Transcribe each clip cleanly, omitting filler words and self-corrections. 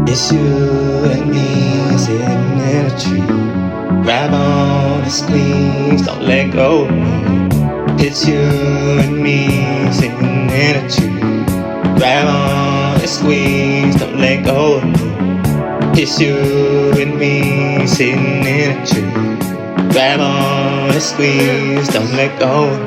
It's you and me sitting in a tree. Grab on and squeeze, don't let go of me. It's you and me sitting in a tree. Grab on and squeeze, don't let go of me. It's you and me sitting in a tree. Grab on and squeeze, don't let go of me.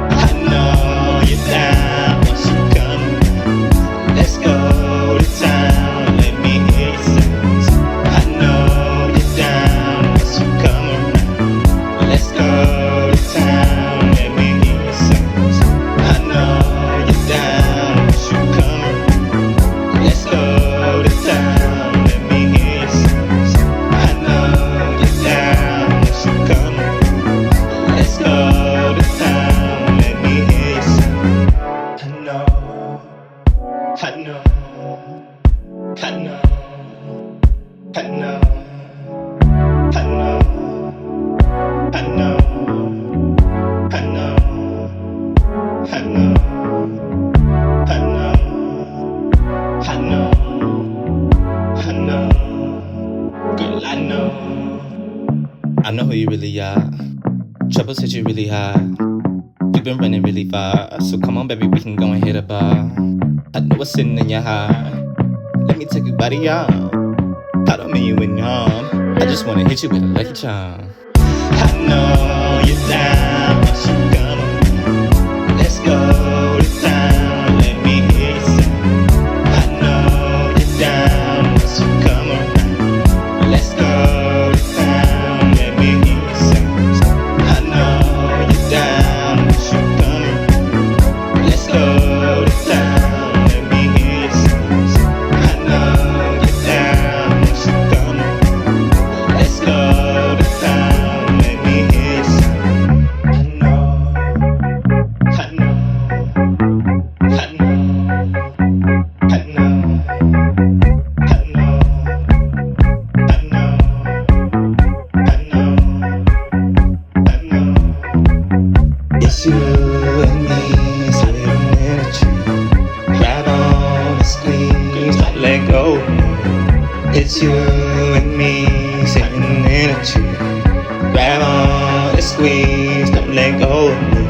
I know you're down once you come around. Let's go to town, let me hear your sounds. I know you're down once you come around. Let's go to town, let me hear your sounds. I know you're down once you come around. Let's go to town, let me hear your sounds. I know you're down once you come around. Let's go to town, let me hear your sounds. I know, I know, I know, I know, I know, I know, I know, I know, I know, I know, I know, girl, I know. I know who you really are. Troubles hit you really hard. You've been running really far, so come on, baby, we can go and hit a bar. I know what's sitting in your heart. Let me take you by the arm. I don't mean you in your arm. I just wanna hit you with a lucky charm. I know you're down once you come around. Let's go to town, let me hear you sound. I know you're down once you come around. Let's go to town, let me hear you sound. I know you're down once you come around. Let's go to town, let me hear you sound. I know you're down once you come around. Let's go to town, let me hear you sound. I know, I know, I know, I know, I know, I know, I know, I know. It's you and me sitting in a tree. Grab on and squeeze, don't let go of me. It's you and me sitting in a tree. Grab on and squeeze, don't let go of me.